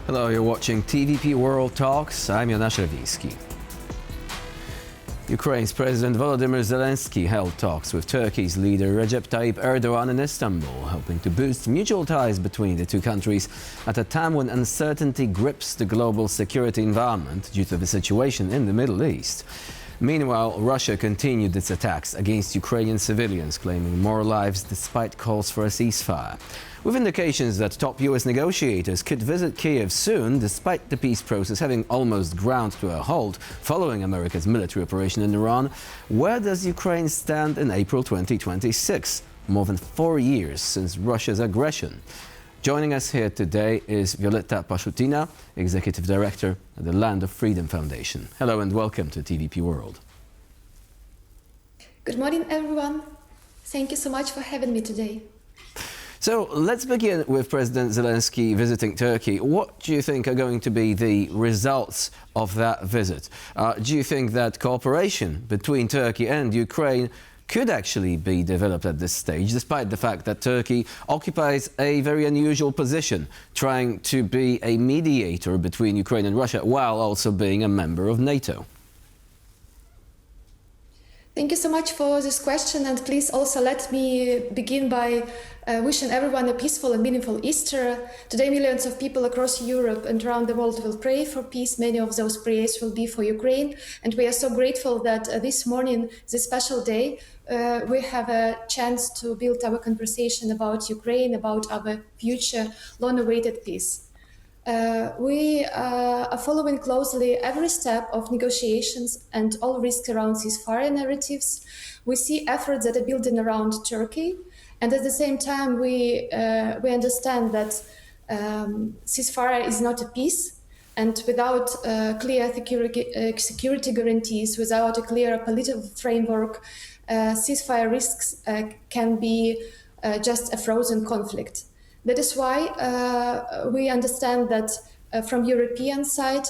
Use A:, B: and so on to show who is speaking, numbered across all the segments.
A: Hello, you're watching TVP World Talks. I'm Jonasz Rewiński. Ukraine's President Volodymyr Zelensky held talks with Turkey's leader Recep Tayyip Erdogan in Istanbul, hoping to boost mutual ties between the two countries at a time when uncertainty grips the global security environment due to the situation in the Middle East. Meanwhile, Russia continued its attacks against Ukrainian civilians, claiming more lives despite calls for a ceasefire. With indications that top US negotiators could visit Kyiv soon, despite the peace process having almost ground to a halt following America's military operation in Iran, where does Ukraine stand in April 2026, more than 4 years since Russia's aggression? Joining us here today is Violetta Pashutina, Executive Director at the Land of Freedom Foundation. Hello and welcome to TVP World.
B: Good morning, everyone. Thank you so much for having me today.
A: So let's begin with President Zelensky visiting Turkey. What do you think are going to be the results of that visit? Do you think that cooperation between Turkey and Ukraine could actually be developed at this stage, despite the fact that Turkey occupies a very unusual position, trying to be a mediator between Ukraine and Russia, while also being a member of NATO?
B: Thank you so much for this question, and please also let me begin by wishing everyone a peaceful and meaningful Easter. Today, millions of people across Europe and around the world will pray for peace. Many of those prayers will be for Ukraine, and we are so grateful that this morning, this special day, we have a chance to build our conversation about Ukraine, about our future, long-awaited peace. We are following closely every step of negotiations and all risks around ceasefire narratives. We see efforts that are building around Turkey, and at the same time, we understand that ceasefire is not a peace, and without clear security guarantees, without a clear political framework, ceasefire risks can be just a frozen conflict. That is why we understand that from European side,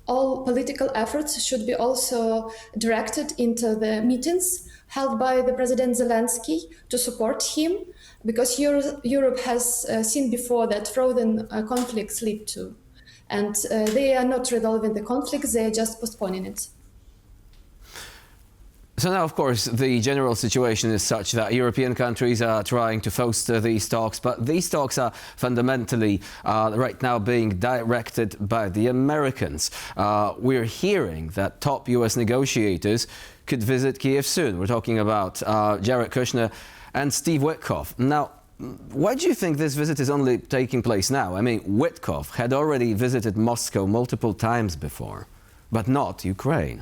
B: all political efforts should be also directed into the meetings held by the President Zelensky to support him, because Europe has seen before that frozen conflicts lead to. And they are not resolving the conflicts, they are just postponing it.
A: So now, of course, the general situation is such that European countries are trying to foster these talks, but these talks are fundamentally right now being directed by the Americans. We're hearing that top US negotiators could visit Kyiv soon. We're talking about Jared Kushner and Steve Witkoff. Now, why do you think this visit is only taking place now? I mean, Witkoff had already visited Moscow multiple times before, but not Ukraine.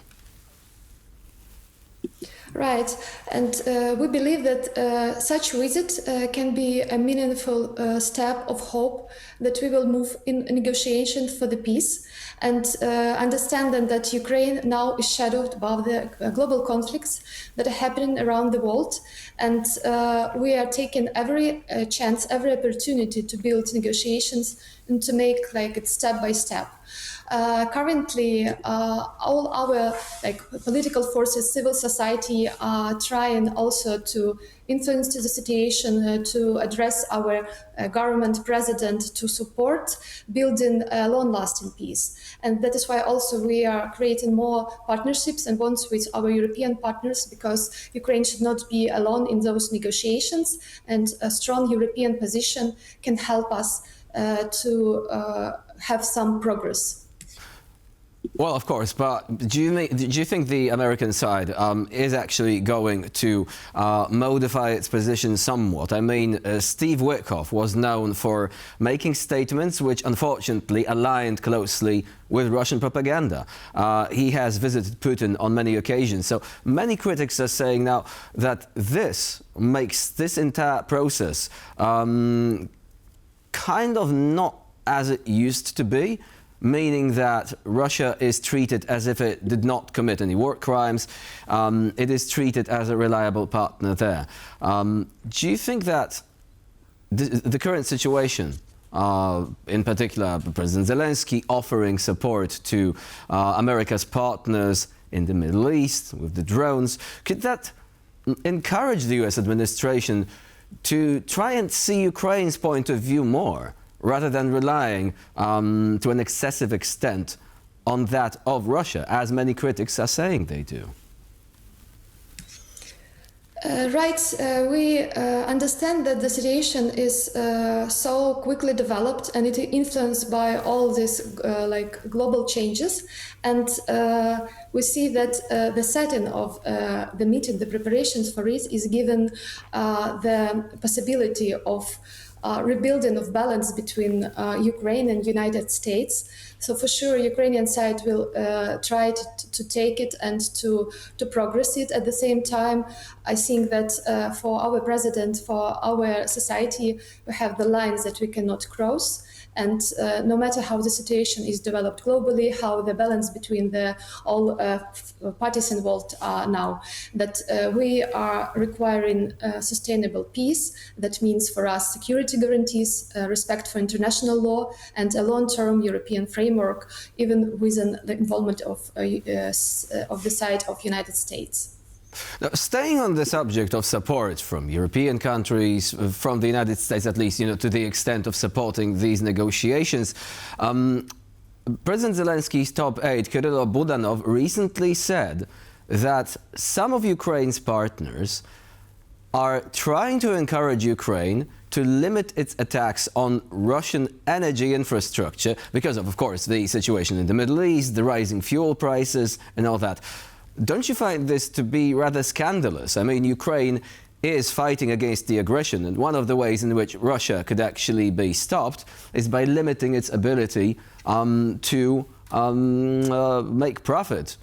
B: Right, and we believe that such visit can be a meaningful step of hope that we will move in negotiations for the peace, and understanding that Ukraine now is shadowed above the global conflicts that are happening around the world, and we are taking every chance, every opportunity to build negotiations and to make it step by step. Currently, all our political forces, civil society are trying also to influence the situation, to address our government, president, to support building a long-lasting peace. And that is why also we are creating more partnerships and bonds with our European partners, because Ukraine should not be alone in those negotiations, and a strong European position can help us to have some progress.
A: Well, of course, but do you think the American side is actually going to modify its position somewhat? I mean, Steve Witkoff was known for making statements which unfortunately aligned closely with Russian propaganda. He has visited Putin on many occasions. So many critics are saying now that this makes this entire process kind of not as it used to be, meaning that Russia is treated as if it did not commit any war crimes. It is treated as a reliable partner there. Do you think that the current situation, in particular President Zelensky offering support to America's partners in the Middle East with the drones, could that encourage the US administration to try and see Ukraine's point of view more, rather than relying to an excessive extent on that of Russia, as many critics are saying they do?
B: Right. We understand that the situation is so quickly developed and it is influenced by all these like global changes. And we see that the setting of the meeting, the preparations for it, is given the possibility of rebuilding of balance between Ukraine and United States. So for sure, Ukrainian side will try to take it and to progress it. At the same time, I think that for our president, for our society, we have the lines that we cannot cross. And no matter how the situation is developed globally, how the balance between the all parties involved are now, that we are requiring sustainable peace. That means for us security guarantees, respect for international law, and a long-term European framework, even within the involvement of the side of United States.
A: Now, staying on the subject of support from European countries, from the United States at least, to the extent of supporting these negotiations, President Zelensky's top aide, Kyrylo Budanov, recently said that some of Ukraine's partners are trying to encourage Ukraine to limit its attacks on Russian energy infrastructure because of course, the situation in the Middle East, the rising fuel prices and all that. Don't you find this to be rather scandalous? I mean, Ukraine is fighting against the aggression, and one of the ways in which Russia could actually be stopped is by limiting its ability to make profit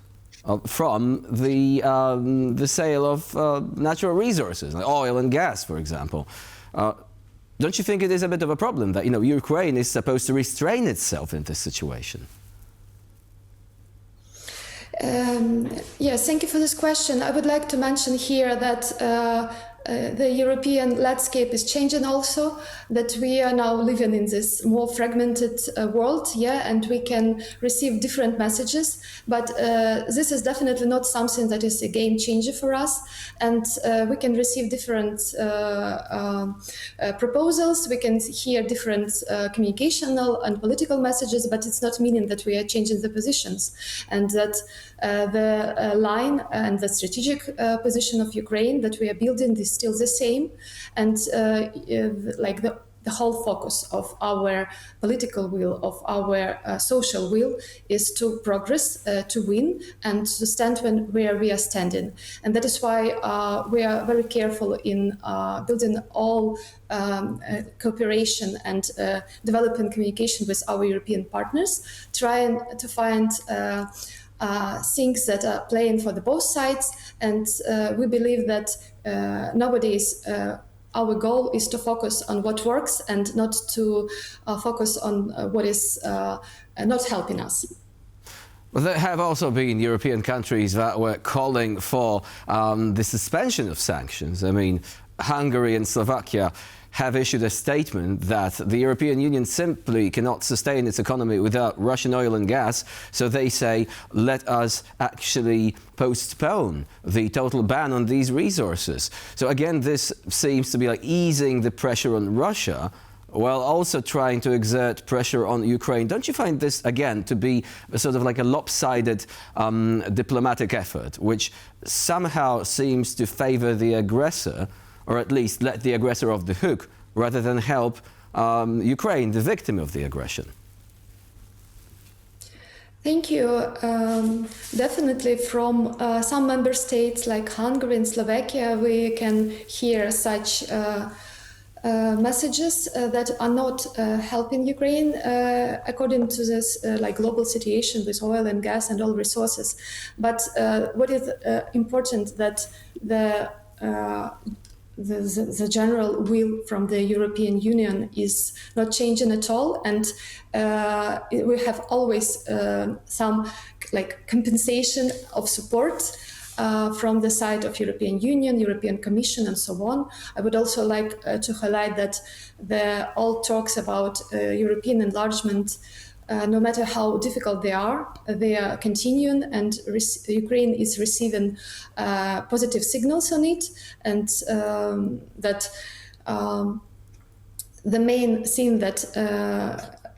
A: from the sale of natural resources, like oil and gas, for example. Don't you think it is a bit of a problem that, Ukraine is supposed to restrain itself in this situation?
B: Yes, thank you for this question. I would like to mention here that the European landscape is changing also, that we are now living in this more fragmented world, and we can receive different messages, but this is definitely not something that is a game changer for us, and we can receive different proposals, we can hear different communicational and political messages, but it's not meaning that we are changing the positions, and that the line and the strategic position of Ukraine that we are building is still the same, and like the whole focus of our political will, of our social will, is to progress, to win, and to stand where we are standing. And that is why we are very careful in building all cooperation and developing communication with our European partners, trying to find things that are playing for the both sides, and we believe that nowadays our goal is to focus on what works and not to focus on what is not helping us.
A: Well, there have also been European countries that were calling for the suspension of sanctions. I mean, Hungary and Slovakia have issued a statement that the European Union simply cannot sustain its economy without Russian oil and gas. So they say, let us actually postpone the total ban on these resources. So again, this seems to be like easing the pressure on Russia while also trying to exert pressure on Ukraine. Don't you find this, again, to be a sort of like a lopsided diplomatic effort, which somehow seems to favor the aggressor, or at least let the aggressor off the hook, rather than help Ukraine, the victim of the aggression?
B: Thank you. Definitely from some member states like Hungary and Slovakia, we can hear such messages that are not helping Ukraine according to this like global situation with oil and gas and all resources. But what is important that the general will from the European Union is not changing at all, and we have always some like compensation of support from the side of European Union, European Commission, and so on. I would also like to highlight that all talks about European enlargement, no matter how difficult they are continuing, and Ukraine is receiving positive signals on it, and that the main thing that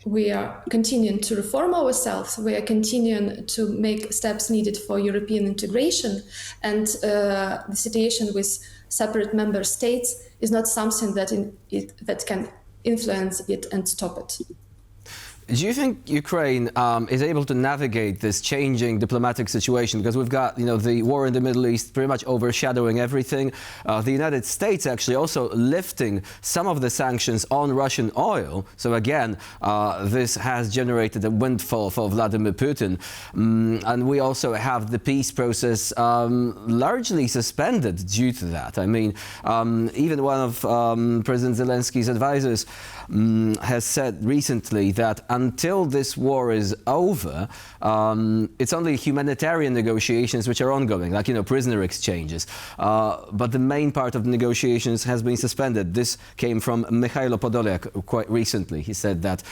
B: we are continuing to reform ourselves, we are continuing to make steps needed for European integration, and the situation with separate member states is not something that can influence it and stop it.
A: Do you think Ukraine is able to navigate this changing diplomatic situation? Because we've got, the war in the Middle East pretty much overshadowing everything. The United States actually also lifting some of the sanctions on Russian oil. So again, this has generated a windfall for Vladimir Putin. And we also have the peace process largely suspended due to that. I mean, even one of President Zelensky's advisors has said recently that until this war is over, it's only humanitarian negotiations which are ongoing, like, prisoner exchanges. But the main part of the negotiations has been suspended. This came from Mikhailo Podolyak quite recently. He said that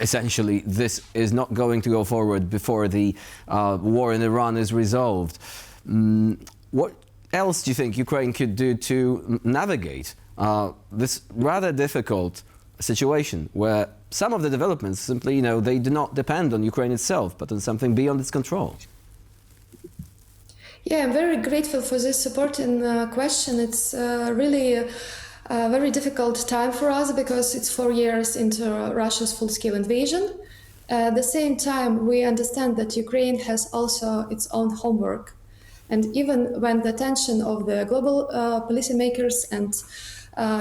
A: essentially this is not going to go forward before the war in Iran is resolved. What else do you think Ukraine could do to navigate this rather difficult situation where some of the developments simply, they do not depend on Ukraine itself, but on something beyond its control?
B: Yeah, I'm very grateful for this supporting question. It's really a very difficult time for us because it's 4 years into Russia's full-scale invasion. At the same time, we understand that Ukraine has also its own homework. And even when the attention of the global policymakers and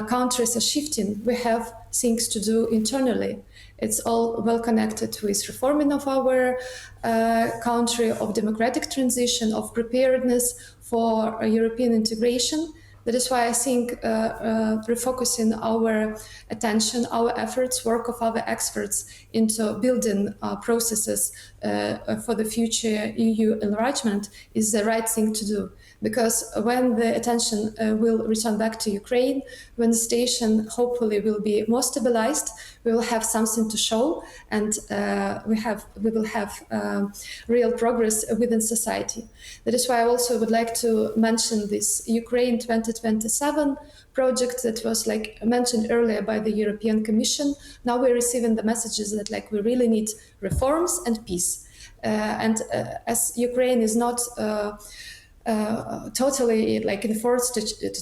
B: countries are shifting, we have things to do internally. It's all well connected with reforming of our country, of democratic transition, of preparedness for European integration. That is why I think refocusing our attention, our efforts, work of our experts into building processes for the future EU enlargement is the right thing to do. Because when the attention will return back to Ukraine, when the situation hopefully will be more stabilized, we will have something to show, and we will have real progress within society. That is why I also would like to mention this Ukraine 2027 project that was mentioned earlier by the European Commission. Now we're receiving the messages that we really need reforms and peace. And as Ukraine is not totally enforced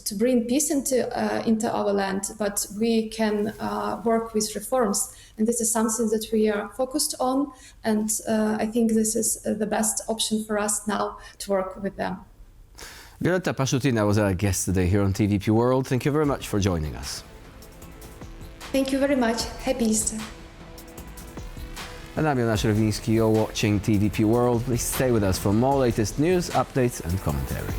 B: to bring peace into our land, but we can work with reforms, and this is something that we are focused on, and I think this is the best option for us now to work with them.
A: Violetta Pashutina was our guest today here on TVP World. Thank you very much for joining us.
B: Thank you very much. Happy Easter.
A: And I'm Jonasz Rewiński. You're watching TVP World. Please stay with us for more latest news, updates and commentary.